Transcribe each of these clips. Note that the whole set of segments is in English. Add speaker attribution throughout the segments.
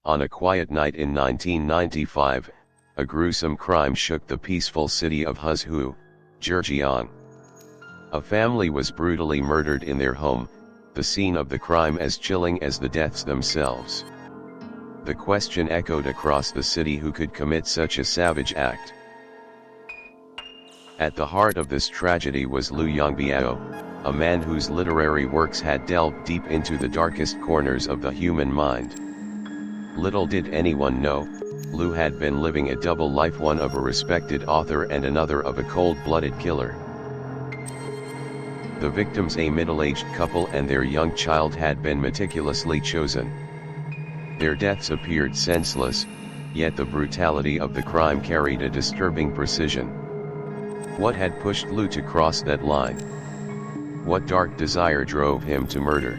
Speaker 1: On a quiet night in 1995, a gruesome crime shook the peaceful city of Huzhou, Zhejiang. A family was brutally murdered in their home, the scene of the crime as chilling as the deaths themselves. The question echoed across the city: who could commit such a savage act? At the heart of this tragedy was Liu Yongbiao, a man whose literary works had delved deep into the darkest corners of the human mind. Little did anyone know, Liu had been living a double life, one of a respected author and another of a cold-blooded killer. The victims, a middle-aged couple and their young child, had been meticulously chosen. Their deaths appeared senseless, yet the brutality of the crime carried a disturbing precision. What had pushed Liu to cross that line? What dark desire drove him to murder?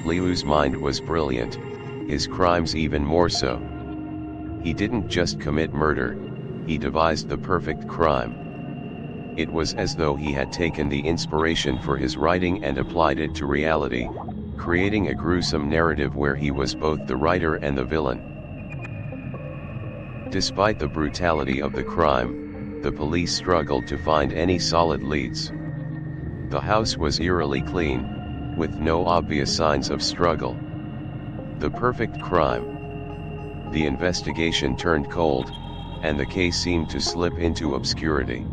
Speaker 1: Liu's mind was brilliant, his crimes even more so. He didn't just commit murder, he devised the perfect crime. It was as though he had taken the inspiration for his writing and applied it to reality, creating a gruesome narrative where he was both the writer and the villain. Despite the brutality of the crime, the police struggled to find any solid leads. The house was eerily clean, with no obvious signs of struggle. The perfect crime. The investigation turned cold, and the case seemed to slip into obscurity.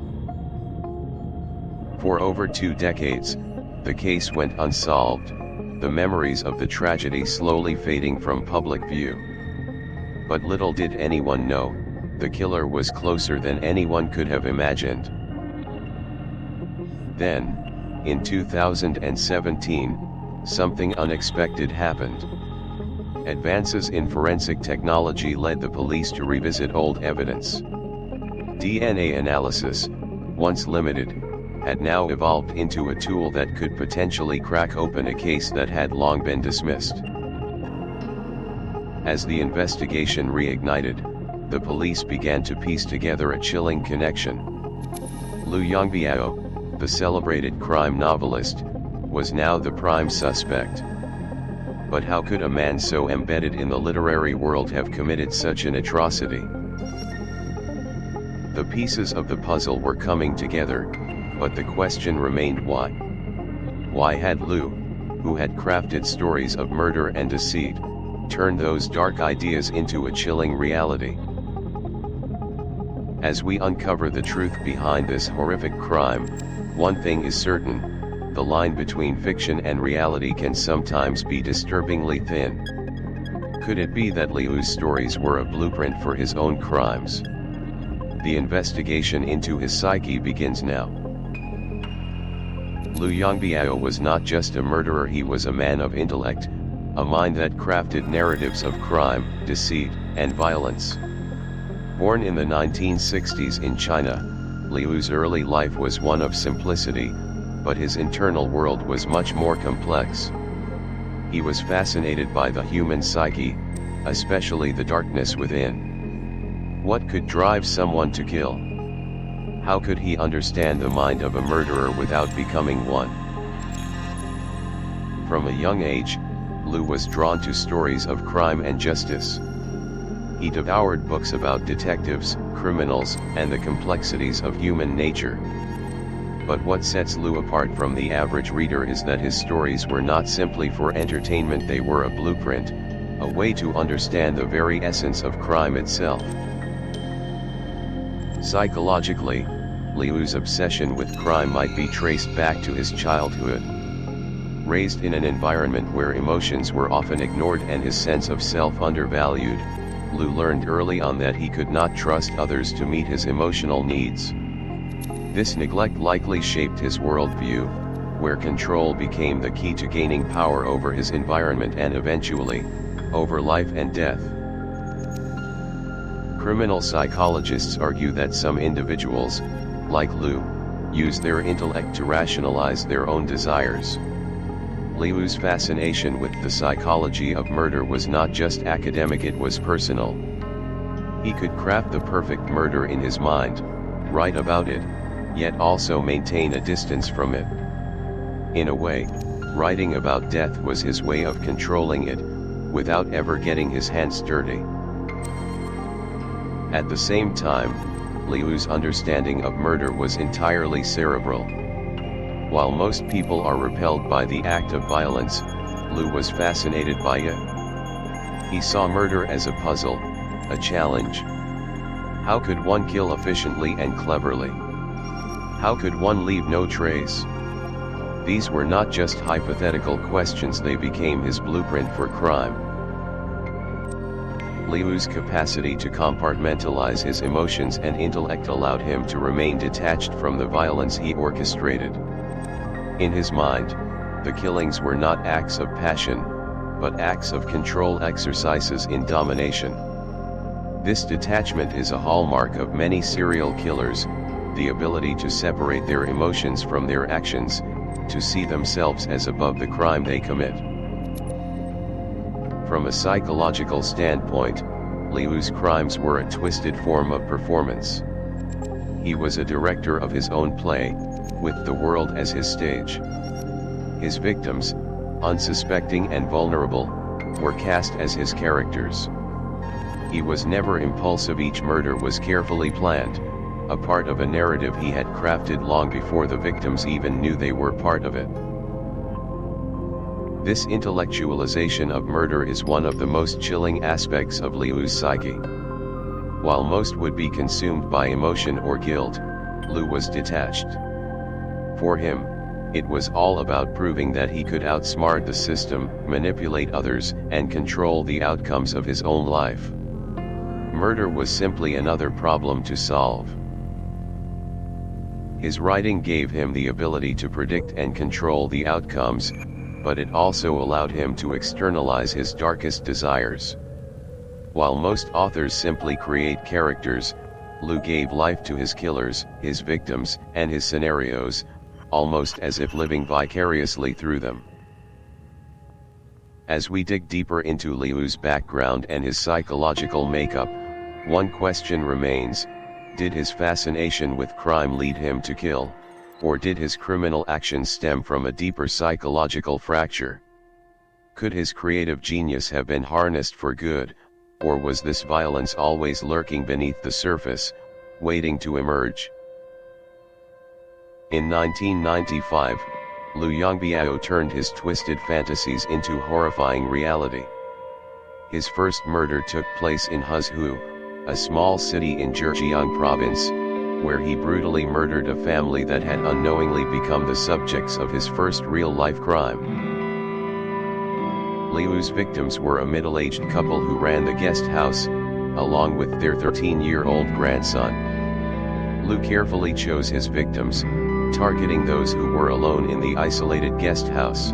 Speaker 1: For over 2 decades, the case went unsolved, the memories of the tragedy slowly fading from public view. But little did anyone know, the killer was closer than anyone could have imagined. Then, in 2017, something unexpected happened. Advances in forensic technology led the police to revisit old evidence. DNA analysis, once limited, had now evolved into a tool that could potentially crack open a case that had long been dismissed. As the investigation reignited, the police began to piece together a chilling connection. Liu Yongbiao, the celebrated crime novelist, was now the prime suspect. But how could a man so embedded in the literary world have committed such an atrocity? The pieces of the puzzle were coming together, but the question remained: why? Why had Liu, who had crafted stories of murder and deceit, turned those dark ideas into a chilling reality? As we uncover the truth behind this horrific crime, one thing is certain: the line between fiction and reality can sometimes be disturbingly thin. Could it be that Liu's stories were a blueprint for his own crimes? The investigation into his psyche begins now. Liu Yongbiao was not just a murderer, he was a man of intellect, a mind that crafted narratives of crime, deceit, and violence. Born in the 1960s in China, Liu's early life was one of simplicity, but his internal world was much more complex. He was fascinated by the human psyche, especially the darkness within. What could drive someone to kill? How could he understand the mind of a murderer without becoming one? From a young age, Liu was drawn to stories of crime and justice. He devoured books about detectives, criminals, and the complexities of human nature. But what sets Liu apart from the average reader is that his stories were not simply for entertainment, they were a blueprint, a way to understand the very essence of crime itself. Psychologically, Liu's obsession with crime might be traced back to his childhood. Raised in an environment where emotions were often ignored and his sense of self undervalued, Liu learned early on that he could not trust others to meet his emotional needs. This neglect likely shaped his worldview, where control became the key to gaining power over his environment and eventually, over life and death. Criminal psychologists argue that some individuals, like Liu, use their intellect to rationalize their own desires. Liu's fascination with the psychology of murder was not just academic, it was personal. He could craft the perfect murder in his mind, write about it, yet also maintain a distance from it. In a way, writing about death was his way of controlling it, without ever getting his hands dirty. At the same time, Liu's understanding of murder was entirely cerebral. While most people are repelled by the act of violence, Liu was fascinated by it. He saw murder as a puzzle, a challenge. How could one kill efficiently and cleverly? How could one leave no trace? These were not just hypothetical questions, they became his blueprint for crime. Liu's capacity to compartmentalize his emotions and intellect allowed him to remain detached from the violence he orchestrated. In his mind, the killings were not acts of passion, but acts of control, exercises in domination. This detachment is a hallmark of many serial killers, the ability to separate their emotions from their actions, to see themselves as above the crime they commit. From a psychological standpoint, Liu's crimes were a twisted form of performance. He was a director of his own play, with the world as his stage. His victims, unsuspecting and vulnerable, were cast as his characters. He was never impulsive, each murder was carefully planned, a part of a narrative he had crafted long before the victims even knew they were part of it. This intellectualization of murder is one of the most chilling aspects of Liu's psyche. While most would be consumed by emotion or guilt, Liu was detached. For him, it was all about proving that he could outsmart the system, manipulate others, and control the outcomes of his own life. Murder was simply another problem to solve. His writing gave him the ability to predict and control the outcomes, but it also allowed him to externalize his darkest desires. While most authors simply create characters, Liu gave life to his killers, his victims, and his scenarios, almost as if living vicariously through them. As we dig deeper into Liu's background and his psychological makeup, one question remains: did his fascination with crime lead him to kill? Or did his criminal actions stem from a deeper psychological fracture? Could his creative genius have been harnessed for good, or was this violence always lurking beneath the surface, waiting to emerge? In 1995, Liu Yongbiao turned his twisted fantasies into horrifying reality. His first murder took place in Huzhou, a small city in Zhejiang province, where he brutally murdered a family that had unknowingly become the subjects of his first real-life crime. Liu's victims were a middle-aged couple who ran the guest house, along with their 13-year-old grandson. Liu carefully chose his victims, targeting those who were alone in the isolated guest house.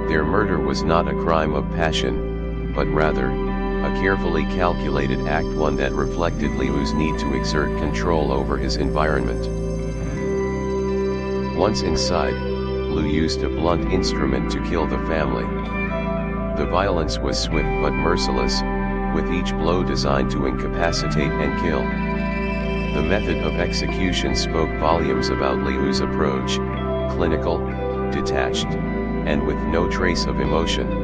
Speaker 1: Their murder was not a crime of passion, but rather, a carefully calculated act, one that reflected Liu's need to exert control over his environment. Once inside, Liu used a blunt instrument to kill the family. The violence was swift but merciless, with each blow designed to incapacitate and kill. The method of execution spoke volumes about Liu's approach: clinical, detached, and with no trace of emotion.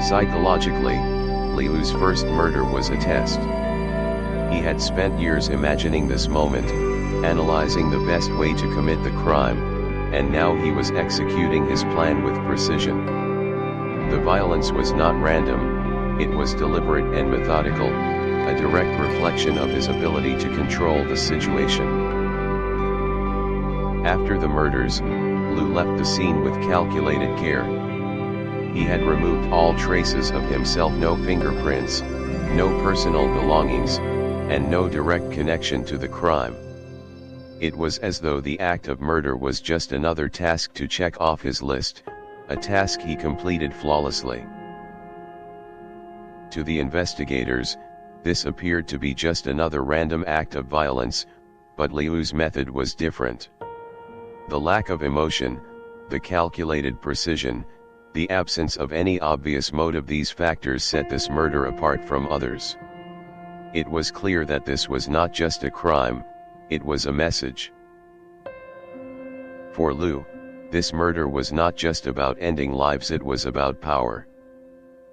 Speaker 1: Psychologically, Liu's first murder was a test. He had spent years imagining this moment, analyzing the best way to commit the crime, and now he was executing his plan with precision. The violence was not random, it was deliberate and methodical, a direct reflection of his ability to control the situation. After the murders, Liu left the scene with calculated care. He had removed all traces of himself: no fingerprints, no personal belongings, and no direct connection to the crime. It was as though the act of murder was just another task to check off his list, a task he completed flawlessly. To the investigators, this appeared to be just another random act of violence, but Liu's method was different. The lack of emotion, the calculated precision, the absence of any obvious motive, these factors set this murder apart from others. It was clear that this was not just a crime, it was a message. For Liu, this murder was not just about ending lives, it was about power.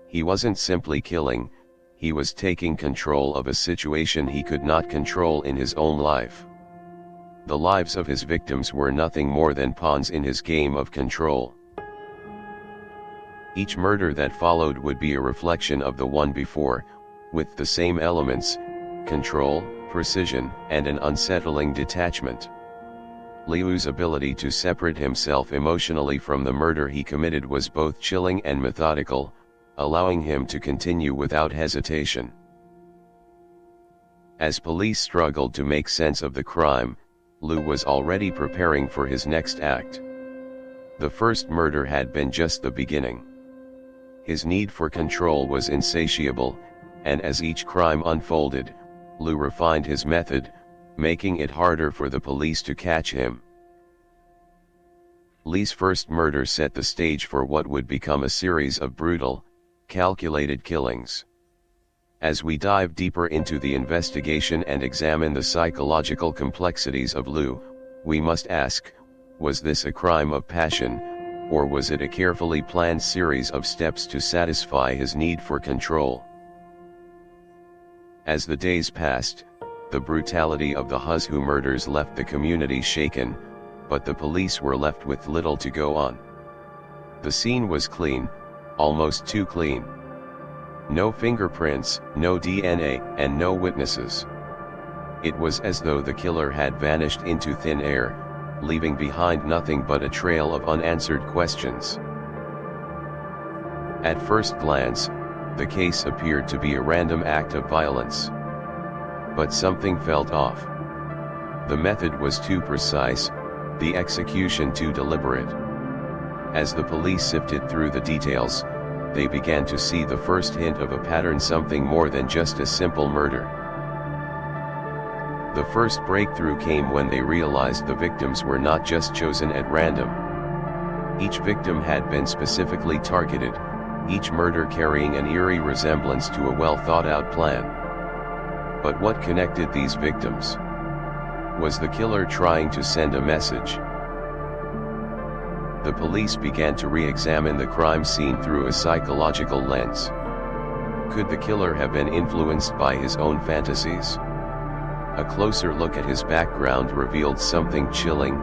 Speaker 1: He wasn't simply killing, he was taking control of a situation he could not control in his own life. The lives of his victims were nothing more than pawns in his game of control. Each murder that followed would be a reflection of the one before, with the same elements: control, precision, and an unsettling detachment. Liu's ability to separate himself emotionally from the murder he committed was both chilling and methodical, allowing him to continue without hesitation. As police struggled to make sense of the crime, Liu was already preparing for his next act. The first murder had been just the beginning. His need for control was insatiable, and as each crime unfolded, Liu refined his method, making it harder for the police to catch him. Li's first murder set the stage for what would become a series of brutal, calculated killings. As we dive deeper into the investigation and examine the psychological complexities of Liu, we must ask, was this a crime of passion, or was it a carefully planned series of steps to satisfy his need for control? As the days passed, the brutality of the Huzhou murders left the community shaken, but the police were left with little to go on. The scene was clean, almost too clean. No fingerprints, no DNA, and no witnesses. It was as though the killer had vanished into thin air, leaving behind nothing but a trail of unanswered questions. At first glance, the case appeared to be a random act of violence. But something felt off. The method was too precise, the execution too deliberate. As the police sifted through the details, they began to see the first hint of a pattern, something more than just a simple murder. The first breakthrough came when they realized the victims were not just chosen at random. Each victim had been specifically targeted, each murder carrying an eerie resemblance to a well-thought-out plan. But what connected these victims? Was the killer trying to send a message? The police began to re-examine the crime scene through a psychological lens. Could the killer have been influenced by his own fantasies? A closer look at his background revealed something chilling.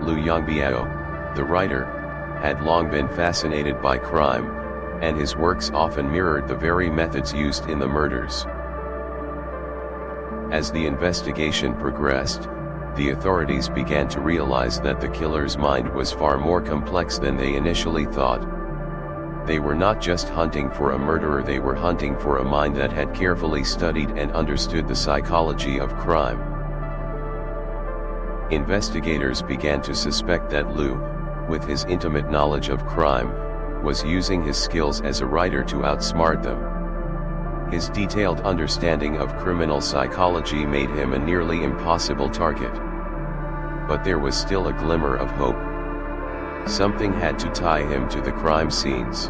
Speaker 1: Liu Yongbiao, the writer, had long been fascinated by crime, and his works often mirrored the very methods used in the murders. As the investigation progressed, the authorities began to realize that the killer's mind was far more complex than they initially thought. They were not just hunting for a murderer, they were hunting for a mind that had carefully studied and understood the psychology of crime. Investigators began to suspect that Liu, with his intimate knowledge of crime, was using his skills as a writer to outsmart them. His detailed understanding of criminal psychology made him a nearly impossible target. But there was still a glimmer of hope. Something had to tie him to the crime scenes.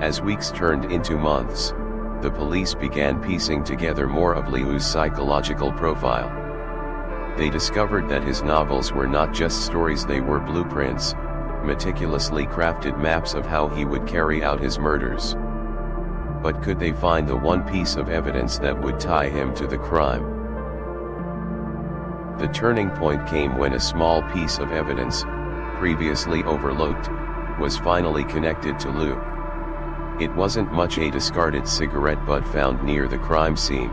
Speaker 1: As weeks turned into months, the police began piecing together more of Liu's psychological profile. They discovered that his novels were not just stories, they were blueprints, meticulously crafted maps of how he would carry out his murders. But could they find the one piece of evidence that would tie him to the crime? The turning point came when a small piece of evidence, previously overlooked, was finally connected to Liu. It wasn't much, a discarded cigarette butt found near the crime scene.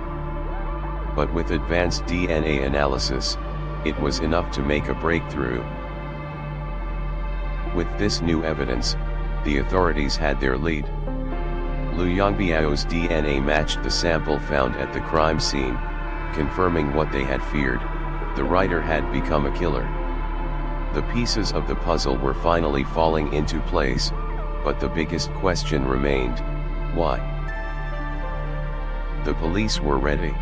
Speaker 1: But with advanced DNA analysis, it was enough to make a breakthrough. With this new evidence, the authorities had their lead. Liu Yongbiao's DNA matched the sample found at the crime scene, confirming what they had feared: the writer had become a killer. The pieces of the puzzle were finally falling into place, but the biggest question remained: why? The police were ready.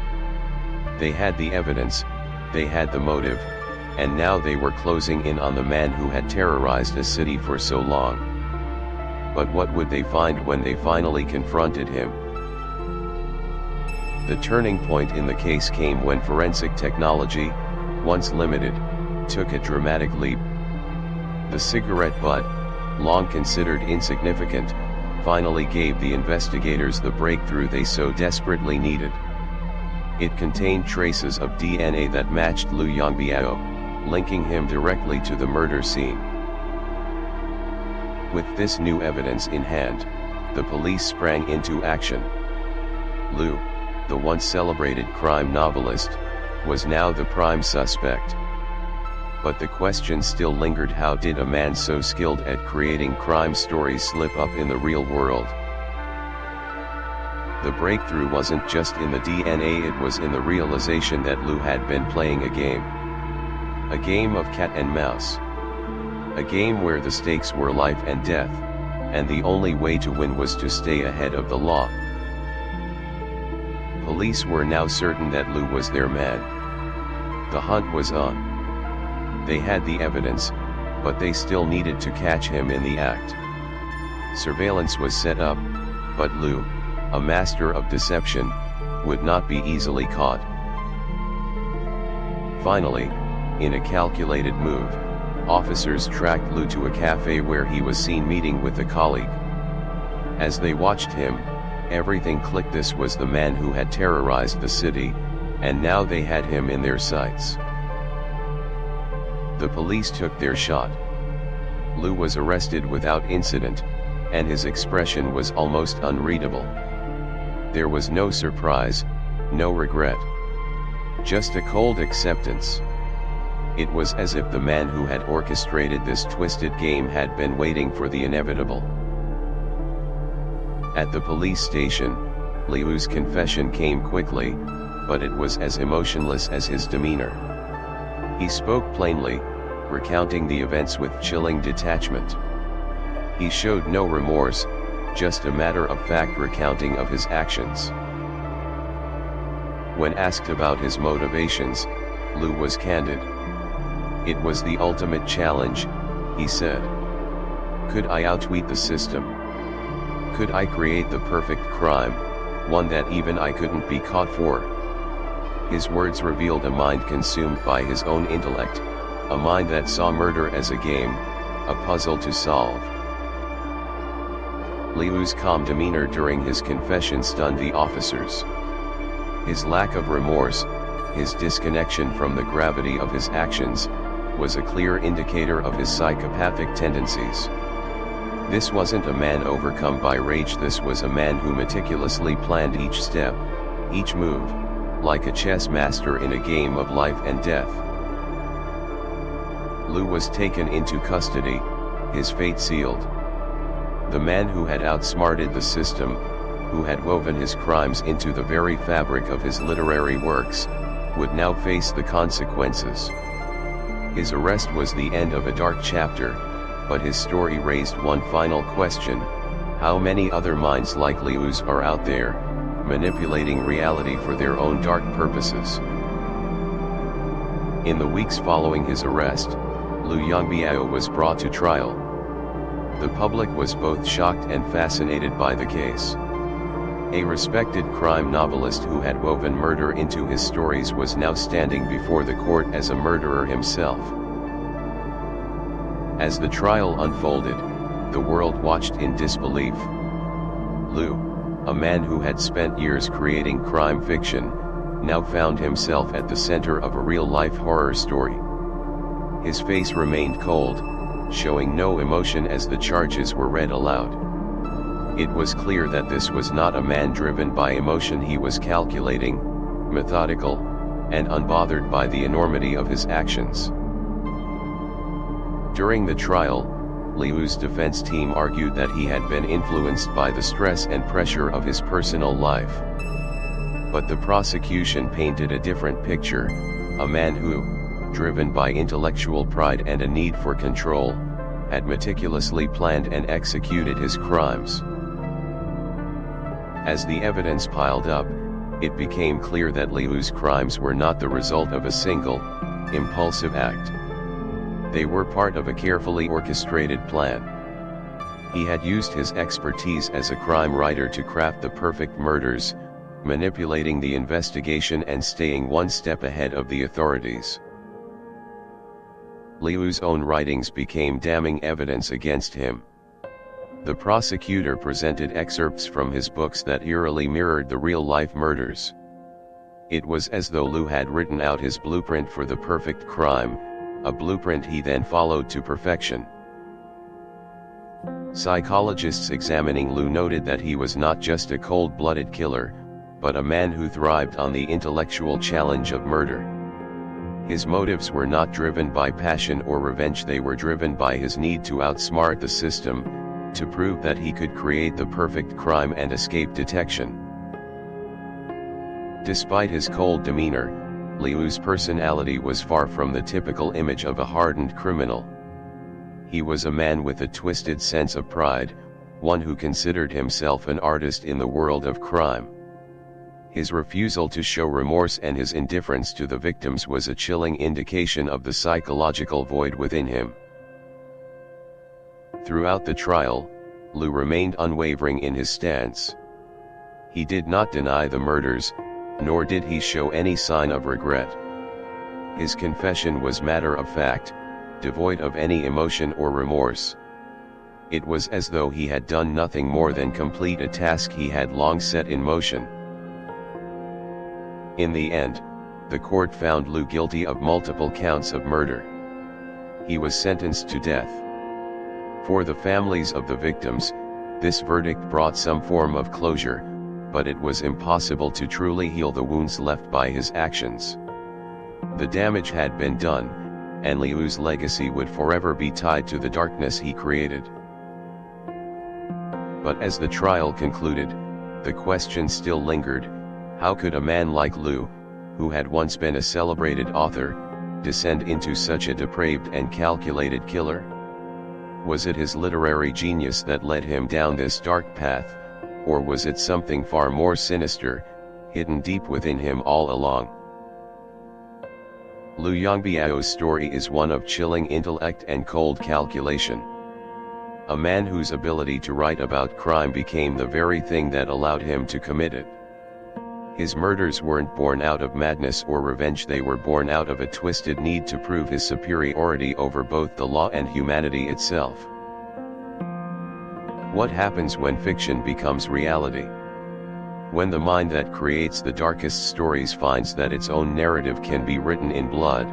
Speaker 1: They had the evidence, they had the motive, and now they were closing in on the man who had terrorized a city for so long. But what would they find when they finally confronted him? The turning point in the case came when forensic technology, once limited, took a dramatic leap. The cigarette butt, long considered insignificant, finally gave the investigators the breakthrough they so desperately needed. It contained traces of DNA that matched Liu Yongbiao, linking him directly to the murder scene. With this new evidence in hand, the police sprang into action. Liu, the once celebrated crime novelist, was now the prime suspect. But the question still lingered: how did a man so skilled at creating crime stories slip up in the real world? The breakthrough wasn't just in the DNA, it was in the realization that Liu had been playing a game. A game of cat and mouse. A game where the stakes were life and death, and the only way to win was to stay ahead of the law. Police were now certain that Liu was their man. The hunt was on. They had the evidence, but they still needed to catch him in the act. Surveillance was set up, but Liu, a master of deception, would not be easily caught. Finally, in a calculated move, officers tracked Liu to a cafe where he was seen meeting with a colleague. As they watched him, everything clicked: this was the man who had terrorized the city, and now they had him in their sights. The police took their shot. Liu was arrested without incident, and his expression was almost unreadable. There was no surprise, no regret. Just a cold acceptance. It was as if the man who had orchestrated this twisted game had been waiting for the inevitable. At the police station, Liu's confession came quickly, but it was as emotionless as his demeanor. He spoke plainly, recounting the events with chilling detachment. He showed no remorse, just a matter-of-fact recounting of his actions. When asked about his motivations, Liu was candid. It was the ultimate challenge, he said. Could I outwit the system? Could I create the perfect crime, one that even I couldn't be caught for? His words revealed a mind consumed by his own intellect, a mind that saw murder as a game, a puzzle to solve. Liu's calm demeanor during his confession stunned the officers. His lack of remorse, his disconnection from the gravity of his actions, was a clear indicator of his psychopathic tendencies. This wasn't a man overcome by rage, this was a man who meticulously planned each step, each move, like a chess master in a game of life and death. Liu was taken into custody, his fate sealed. The man who had outsmarted the system, who had woven his crimes into the very fabric of his literary works, would now face the consequences. His arrest was the end of a dark chapter, but his story raised one final question: how many other minds like Liu's are out there, manipulating reality for their own dark purposes? In the weeks following his arrest, Liu Yongbiao was brought to trial. The public was both shocked and fascinated by the case. A respected crime novelist who had woven murder into his stories was now standing before the court as a murderer himself. As the trial unfolded, the world watched in disbelief. Liu, a man who had spent years creating crime fiction, now found himself at the center of a real-life horror story. His face remained cold, showing no emotion as the charges were read aloud. It was clear that this was not a man driven by emotion. He was calculating, methodical, and unbothered by the enormity of his actions. During the trial, Liu's defense team argued that he had been influenced by the stress and pressure of his personal life. But the prosecution painted a different picture: a man who, driven by intellectual pride and a need for control, had meticulously planned and executed his crimes. As the evidence piled up, it became clear that Liu's crimes were not the result of a single, impulsive act. They were part of a carefully orchestrated plan. He had used his expertise as a crime writer to craft the perfect murders, manipulating the investigation and staying one step ahead of the authorities. Liu's own writings became damning evidence against him. The prosecutor presented excerpts from his books that eerily mirrored the real-life murders. It was as though Liu had written out his blueprint for the perfect crime, a blueprint he then followed to perfection. Psychologists examining Liu noted that he was not just a cold-blooded killer, but a man who thrived on the intellectual challenge of murder. His motives were not driven by passion or revenge, they were driven by his need to outsmart the system, to prove that he could create the perfect crime and escape detection. Despite his cold demeanor, Liu's personality was far from the typical image of a hardened criminal. He was a man with a twisted sense of pride, one who considered himself an artist in the world of crime. His refusal to show remorse and his indifference to the victims was a chilling indication of the psychological void within him. Throughout the trial, Liu remained unwavering in his stance. He did not deny the murders, nor did he show any sign of regret. His confession was matter of fact, devoid of any emotion or remorse. It was as though he had done nothing more than complete a task he had long set in motion. In the end, the court found Liu guilty of multiple counts of murder. He was sentenced to death. For the families of the victims, this verdict brought some form of closure, but it was impossible to truly heal the wounds left by his actions. The damage had been done, and Liu's legacy would forever be tied to the darkness he created. But as the trial concluded, the question still lingered: how could a man like Liu, who had once been a celebrated author, descend into such a depraved and calculated killer? Was it his literary genius that led him down this dark path, or was it something far more sinister, hidden deep within him all along? Liu Yongbiao's story is one of chilling intellect and cold calculation. A man whose ability to write about crime became the very thing that allowed him to commit it. His murders weren't born out of madness or revenge, they were born out of a twisted need to prove his superiority over both the law and humanity itself. What happens when fiction becomes reality? When the mind that creates the darkest stories finds that its own narrative can be written in blood.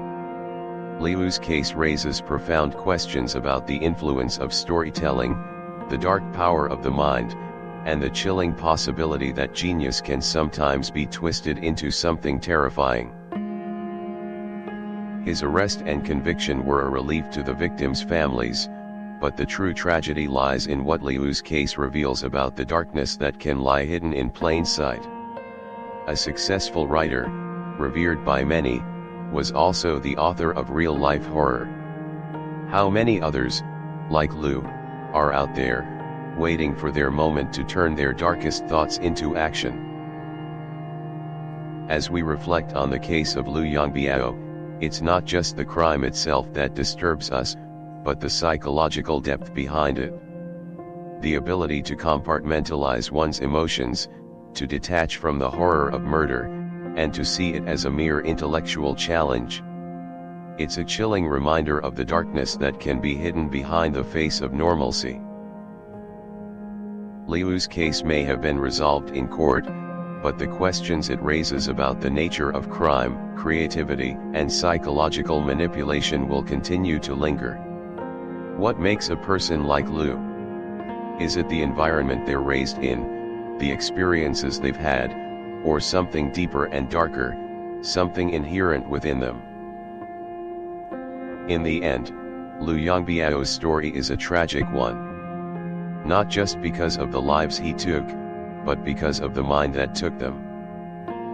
Speaker 1: Liu's case raises profound questions about the influence of storytelling, the dark power of the mind, and the chilling possibility that genius can sometimes be twisted into something terrifying. His arrest and conviction were a relief to the victims' families, but the true tragedy lies in what Liu's case reveals about the darkness that can lie hidden in plain sight. A successful writer, revered by many, was also the author of real-life horror. How many others, like Liu, are out there, waiting for their moment to turn their darkest thoughts into action? As we reflect on the case of Liu Yongbiao, it's not just the crime itself that disturbs us, but the psychological depth behind it. The ability to compartmentalize one's emotions, to detach from the horror of murder, and to see it as a mere intellectual challenge. It's a chilling reminder of the darkness that can be hidden behind the face of normalcy. Liu's case may have been resolved in court, but the questions it raises about the nature of crime, creativity, and psychological manipulation will continue to linger. What makes a person like Liu? Is it the environment they're raised in, the experiences they've had, or something deeper and darker, something inherent within them? In the end, Liu Yongbiao's story is a tragic one. Not just because of the lives he took, but because of the mind that took them.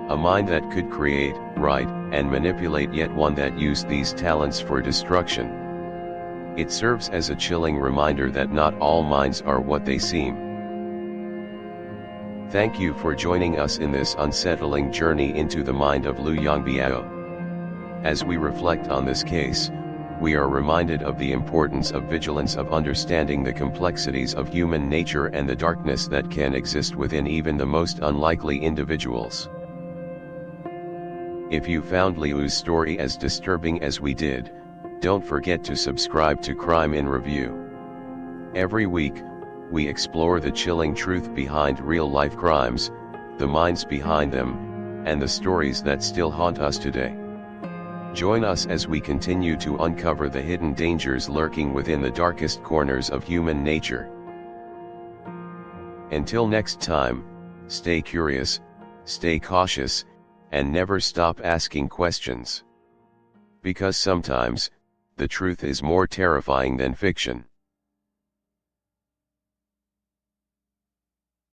Speaker 1: A mind that could create, write, and manipulate, yet one that used these talents for destruction. It serves as a chilling reminder that not all minds are what they seem. Thank you for joining us in this unsettling journey into the mind of Liu Yongbiao. As we reflect on this case, we are reminded of the importance of vigilance, of understanding the complexities of human nature and the darkness that can exist within even the most unlikely individuals. If you found Liu's story as disturbing as we did, don't forget to subscribe to Crime in Review. Every week, we explore the chilling truth behind real-life crimes, the minds behind them, and the stories that still haunt us today. Join us as we continue to uncover the hidden dangers lurking within the darkest corners of human nature. Until next time, stay curious, stay cautious, and never stop asking questions. Because sometimes, the truth is more terrifying than fiction.